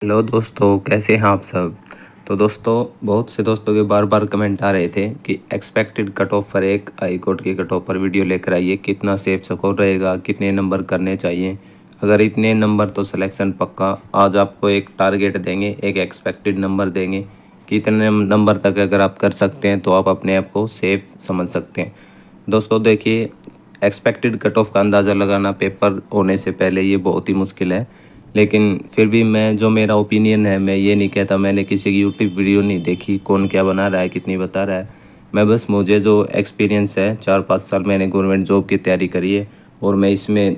Hello दोस्तों, कैसे हैं आप सब। तो दोस्तों, बहुत से दोस्तों के बार बार कमेंट आ रहे थे कि एक्सपेक्टेड कट ऑफ पर एक हाई कोर्ट की कट ऑफ पर वीडियो लेकर आइए, कितना सेफ स्कोर रहेगा, कितने नंबर करने चाहिए। अगर इतने नंबर तो सिलेक्शन पक्का। आज आपको एक टारगेट देंगे, एक एक्सपेक्टेड नंबर देंगे कि इतने नंबर तक अगर आप कर सकते हैं तो आप अपने आप को सेफ समझ सकते हैं। दोस्तों देखिए, एक्सपेक्टेड कट ऑफ का अंदाज़ा लगाना पेपर होने से पहले ये बहुत ही मुश्किल है। लेकिन फिर भी मैं जो मेरा ओपिनियन है, मैं ये नहीं कहता, मैंने किसी की यूट्यूब वीडियो नहीं देखी कौन क्या बना रहा है, कितनी बता रहा है। मैं बस मुझे जो एक्सपीरियंस है, 4-5 साल मैंने गवर्नमेंट जॉब की तैयारी करी है और मैं इसमें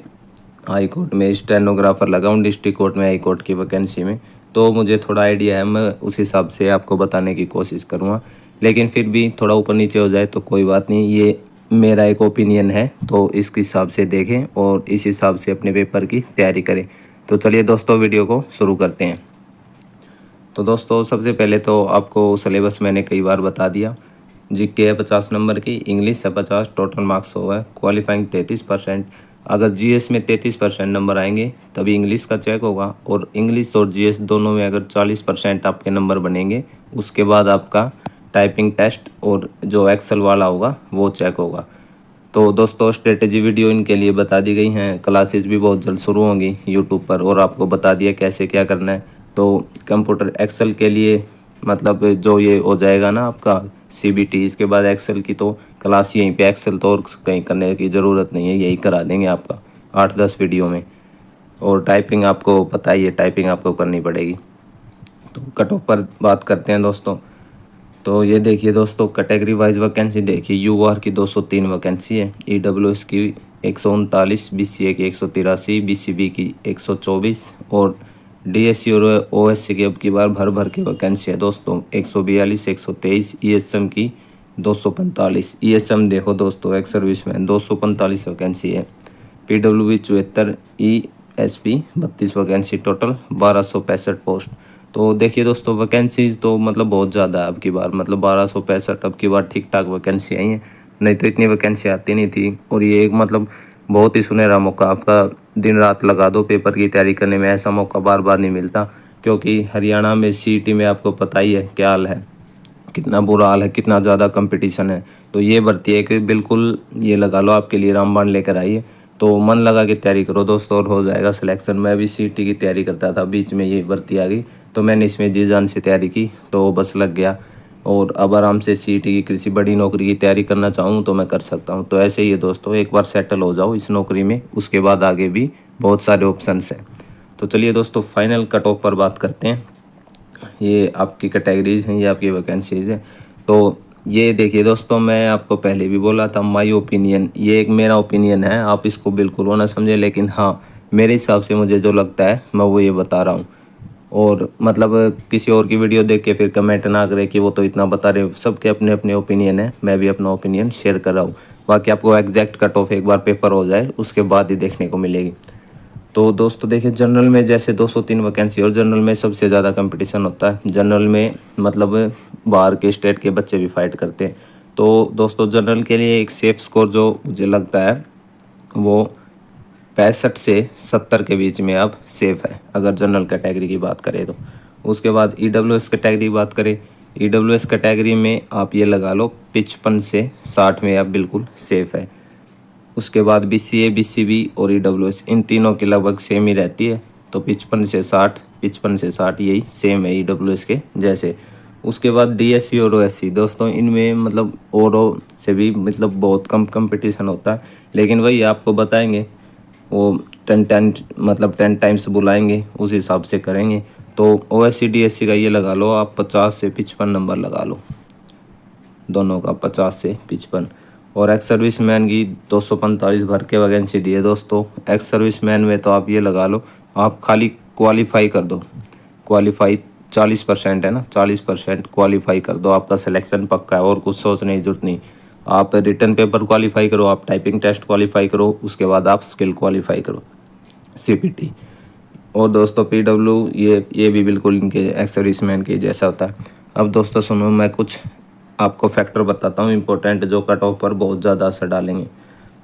हाई कोर्ट में स्टेनोग्राफर लगा हूँ, डिस्ट्रिक्ट कोर्ट में हाई कोर्ट की वैकेंसी में। तो मुझे थोड़ा आइडिया है, मैं उस हिसाब से आपको बताने की कोशिश करूँगा। लेकिन फिर भी थोड़ा ऊपर नीचे हो जाए तो कोई बात नहीं, ये मेरा एक ओपिनियन है, तो इसके हिसाब से देखें और इस हिसाब से अपने पेपर की तैयारी करें। तो चलिए दोस्तों, वीडियो को शुरू करते हैं। तो दोस्तों, सबसे पहले तो आपको सिलेबस मैंने कई बार बता दिया। जीके है 50 नंबर की, इंग्लिश है 50, टोटल मार्क्स 100 है, क्वालिफाइंग 33%। अगर जीएस में 33% नंबर आएंगे तभी इंग्लिश का चेक होगा, और इंग्लिश और जीएस दोनों में अगर 40% आपके नंबर बनेंगे उसके बाद आपका टाइपिंग टेस्ट और जो एक्सेल वाला होगा वो चेक होगा। तो दोस्तों, स्ट्रेटेजी वीडियो इनके लिए बता दी गई हैं, क्लासेस भी बहुत जल्द शुरू होंगी यूट्यूब पर, और आपको बता दिया कैसे क्या करना है। तो कंप्यूटर एक्सेल के लिए मतलब जो ये हो जाएगा ना आपका सीबीटी, इसके बाद एक्सेल की तो क्लास यहीं पे, एक्सेल तो और कहीं करने की ज़रूरत नहीं है, यही करा देंगे आपका 8-10 वीडियो में। और टाइपिंग आपको पता ही है, टाइपिंग आपको करनी पड़ेगी। तो कट ऑफ पर बात करते हैं दोस्तों। तो ये देखिए दोस्तों, कैटेगरी वाइज वैकेंसी देखिए, यूआर की 203 वैकेंसी है, ईडब्ल्यूएस की 139, बीसीए की 183, बीसीबी की 124 और डीएससी और ओएससी की अब की बार भर भर की वैकेंसी है दोस्तों, 142, 123, ईएसएम की 245। ईएसएम देखो दोस्तों, एक्स सर्विसमैन 245 वैकेंसी है, पीडब्ल्यूबी 74, ईएसपी 32 वैकेंसी, टोटल 1265 पोस्ट। तो देखिए दोस्तों, वैकेंसी तो मतलब बहुत ज़्यादा है अब की बार, मतलब 1265 अब की बार ठीक ठाक वैकेंसी आई हैं, नहीं तो इतनी वैकेंसी आती नहीं थी। और ये एक मतलब बहुत ही सुनहरा मौका, आपका दिन रात लगा दो पेपर की तैयारी करने में, ऐसा मौका बार बार नहीं मिलता। क्योंकि हरियाणा में सीईटी में आपको पता ही है क्या हाल है, कितना बुरा हाल है, कितना ज़्यादा कंपटीशन है। तो ये भर्ती है कि बिल्कुल ये लगा लो आपके लिए रामबाण लेकर आई है। तो मन लगा के तैयारी करो दोस्तों और हो जाएगा सिलेक्शन। मैं भी सीईटी की तैयारी करता था, बीच में ये भर्ती आ गई तो मैंने इसमें जी जान से तैयारी की तो बस लग गया। और अब आराम से सीईटी की किसी बड़ी नौकरी की तैयारी करना चाहूँ तो मैं कर सकता हूँ। तो ऐसे ही है दोस्तों, एक बार सेटल हो जाओ इस नौकरी में, उसके बाद आगे भी बहुत सारे ऑप्शंस हैं। तो चलिए दोस्तों, फाइनल कट ऑफ पर बात करते हैं। ये आपकी कैटेगरीज हैं, ये आपकी वैकेंसीज हैं। तो ये देखिए दोस्तों, मैं आपको पहले भी बोला था, माय ओपिनियन, ये एक मेरा ओपिनियन है, आप इसको बिल्कुल वो ना समझे, लेकिन हाँ मेरे हिसाब से मुझे जो लगता है मैं वो ये बता रहा हूँ। और मतलब किसी और की वीडियो देख के फिर कमेंट ना करे कि वो तो इतना बता रहे, सबके अपने अपने ओपिनियन है, मैं भी अपना ओपिनियन शेयर कर रहा हूँ। बाकी आपको एग्जैक्ट कट ऑफ एक बार पेपर हो जाए उसके बाद ही देखने को मिलेगी। तो दोस्तों देखिए, जनरल में जैसे 203 वैकेंसी, और जनरल में सबसे ज़्यादा कंपटीशन होता है। जनरल में मतलब बाहर के स्टेट के बच्चे भी फाइट करते हैं। तो दोस्तों, जनरल के लिए एक सेफ स्कोर जो मुझे लगता है वो 65 से 70 के बीच में आप सेफ है, अगर जनरल कैटेगरी की बात करें तो। उसके बाद ईडब्ल्यूएस कैटेगरी की बात करें, ईडब्ल्यूएस कैटेगरी में आप ये लगा लो 55 से 60 में आप बिल्कुल सेफ है। उसके बाद बीसीए, बीसीबी और ईडब्ल्यूएस, इन तीनों की लगभग सेम ही रहती है। तो 55 से 60 यही सेम है ईडब्ल्यूएस के जैसे। उसके बाद डीएससी और ओएससी दोस्तों, इनमें मतलब औरों से भी मतलब बहुत कम कंपटीशन होता है, लेकिन वही आपको बताएंगे, वो 10 मतलब 10 टाइम्स बुलाएंगे, उस हिसाब से करेंगे। तो ओएससी डीएससी का ये लगा लो आप 50 से 55 नंबर लगा लो, दोनों का 50 से 55। और एक्स सर्विसमैन की 245 भर के वैकेंसी दी है दोस्तों। एक्स सर्विसमैन में तो आप ये लगा लो, आप खाली क्वालिफाई कर दो, क्वालिफाई 40% है ना, 40% क्वालिफाई कर दो, आपका सिलेक्शन पक्का है, और कुछ सोचने की जरूरत नहीं। आप रिटर्न पेपर क्वालिफाई करो, आप टाइपिंग टेस्ट क्वालिफाई करो, उसके बाद आप स्किल क्वालिफाई करो, सीपीटी। और दोस्तों पीडब्ल्यू, ये भी बिल्कुल इनके एक्स सर्विसमैन के जैसा होता है। अब दोस्तों सुनो, मैं कुछ आपको फैक्टर बताता हूँ इंपॉर्टेंट, जो कट ऑफ पर बहुत ज़्यादा असर डालेंगे।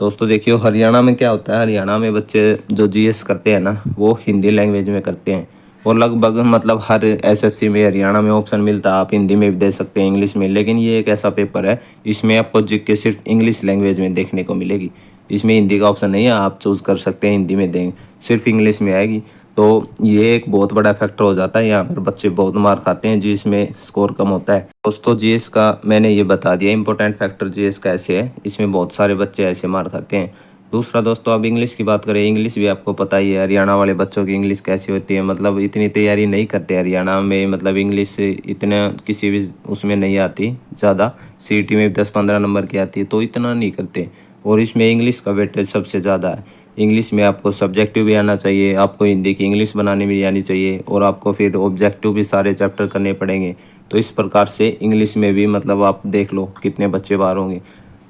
दोस्तों देखियो, हरियाणा में क्या होता है, हरियाणा में बच्चे जो जीएस करते हैं ना वो हिंदी लैंग्वेज में करते हैं, और लगभग मतलब हर एसएससी में हरियाणा में ऑप्शन मिलता है, आप हिंदी में भी दे सकते हैं, इंग्लिश में। लेकिन ये एक ऐसा पेपर है, इसमें आपको जीके सिर्फ इंग्लिश लैंग्वेज में देखने को मिलेगी। इसमें हिंदी का ऑप्शन नहीं है, आप चूज़ कर सकते हैं हिंदी में दें, सिर्फ इंग्लिश में आएगी। तो ये एक बहुत बड़ा फैक्टर हो जाता है, यहाँ पर बच्चे बहुत मार खाते हैं जिसमें स्कोर कम होता है। दोस्तों जीएस का मैंने ये बता दिया इंपॉर्टेंट फैक्टर जीएस का ऐसे है, इसमें बहुत सारे बच्चे ऐसे मार खाते हैं। दूसरा दोस्तों, अब इंग्लिश की बात करें, इंग्लिश भी आपको पता ही है हरियाणा वाले बच्चों की इंग्लिश कैसी होती है, मतलब इतनी तैयारी नहीं करते हरियाणा में, मतलब इंग्लिश इतना किसी भी उसमें नहीं आती ज़्यादा, सीईटी में 10-15 नंबर की आती है, तो इतना नहीं करते। और इसमें इंग्लिश का वेटेज सबसे ज़्यादा है। इंग्लिश में आपको सब्जेक्टिव भी आना चाहिए, आपको हिंदी की इंग्लिश बनानी भी आनी चाहिए, और आपको फिर ऑब्जेक्टिव भी सारे चैप्टर करने पड़ेंगे। तो इस प्रकार से इंग्लिश में भी मतलब आप देख लो कितने बच्चे बाहर होंगे।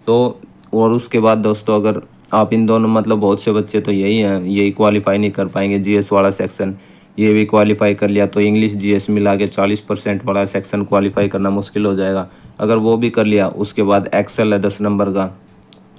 तो और उसके बाद दोस्तों, अगर आप इन दोनों मतलब बहुत से बच्चे तो यही हैं, यही क्वालिफाई नहीं कर पाएंगे जीएस वाला सेक्शन, ये भी क्वालिफाई कर लिया तो इंग्लिश जीएस मिला के 40% वाला सेक्शन क्वालिफाई करना मुश्किल हो जाएगा। अगर वो भी कर लिया, उसके बाद एक्सेल है 10 नंबर का,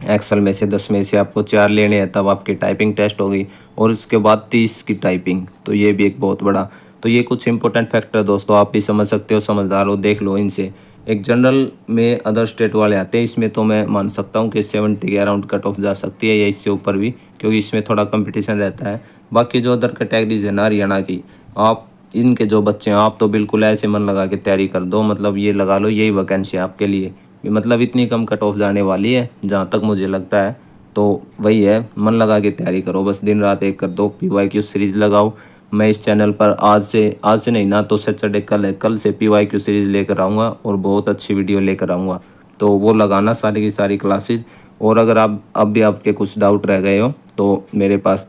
एक्सेल में से 10 में से आपको 4 लेने हैं, तब आपकी टाइपिंग टेस्ट होगी, और उसके बाद 30 की टाइपिंग, तो ये भी एक बहुत बड़ा। तो ये कुछ इंपॉर्टेंट फैक्टर दोस्तों, आप भी समझ सकते हो, समझदार हो, देख लो इनसे। एक जनरल में अदर स्टेट वाले आते हैं, इसमें तो मैं मान सकता हूँ कि 70 के अराउंड कट ऑफ जा सकती है या इससे ऊपर भी, क्योंकि इसमें थोड़ा कंपटीशन रहता है। बाकी जो अदर कैटेगरीज है ना हरियाणा की, आप इनके जो बच्चे हैं, आप तो बिल्कुल ऐसे मन लगा के तैयारी कर दो, मतलब ये लगा लो यही वैकेंसी है आपके लिए, मतलब इतनी कम कट ऑफ जाने वाली है जहाँ तक मुझे लगता है। तो वही है, मन लगा के तैयारी करो, बस दिन रात एक कर दो, पीवाईक्यू सीरीज़ लगाओ। मैं इस चैनल पर आज से नहीं ना तो सैटरडे कल है, कल से पीवाईक्यू सीरीज़ लेकर आऊँगा और बहुत अच्छी वीडियो लेकर आऊँगा, तो वो लगाना सारी की सारी क्लासेज। और अगर आप अब भी आपके कुछ डाउट रह गए हो तो मेरे पास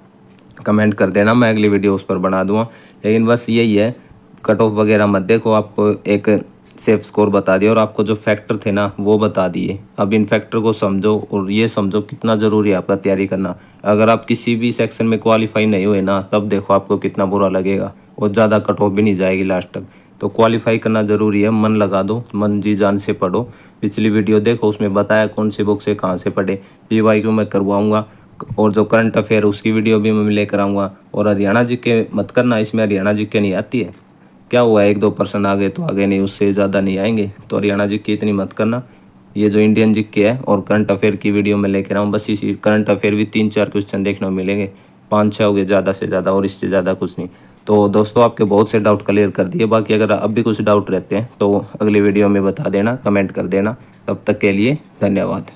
कमेंट कर देना, मैं अगली वीडियो उस पर बना दूँगा। लेकिन बस यही है, कट ऑफ वगैरह मत देखो, आपको एक सेफ स्कोर बता दिया और आपको जो फैक्टर थे ना वो बता दिए। अब इन फैक्टर को समझो और ये समझो कितना ज़रूरी है आपका तैयारी करना। अगर आप किसी भी सेक्शन में क्वालिफाई नहीं हुए ना, तब देखो आपको कितना बुरा लगेगा, और ज़्यादा कट ऑफ भी नहीं जाएगी लास्ट तक। तो क्वालिफाई करना ज़रूरी है, मन लगा दो, मन जी जान से पढ़ो। पिछली वीडियो देखो, उसमें बताया कौन सी बुक से कहाँ से पढ़े। पीवाईक्यू मैं करवाऊँगा, और जो करंट अफेयर उसकी वीडियो भी मैं लेकर आऊँगा। और हरियाणा जीके मत करना, इसमें हरियाणा जीके नहीं आती है, क्या हुआ 1-2% आगे तो आगे नहीं, उससे ज़्यादा नहीं आएंगे। तो हरियाणा जीके इतनी मत करना, ये जो इंडियन जीके है और करंट अफेयर की वीडियो में लेकर आऊँ, बस इसी करंट अफेयर भी 3-4 क्वेश्चन देखने को मिलेंगे, 5-6 हो गए ज़्यादा से ज़्यादा, और इससे ज़्यादा कुछ नहीं। तो दोस्तों आपके बहुत से डाउट क्लियर कर दिए, बाकी अगर अब भी कुछ डाउट रहते हैं तो अगली वीडियो में बता देना, कमेंट कर देना। तब तक के लिए धन्यवाद।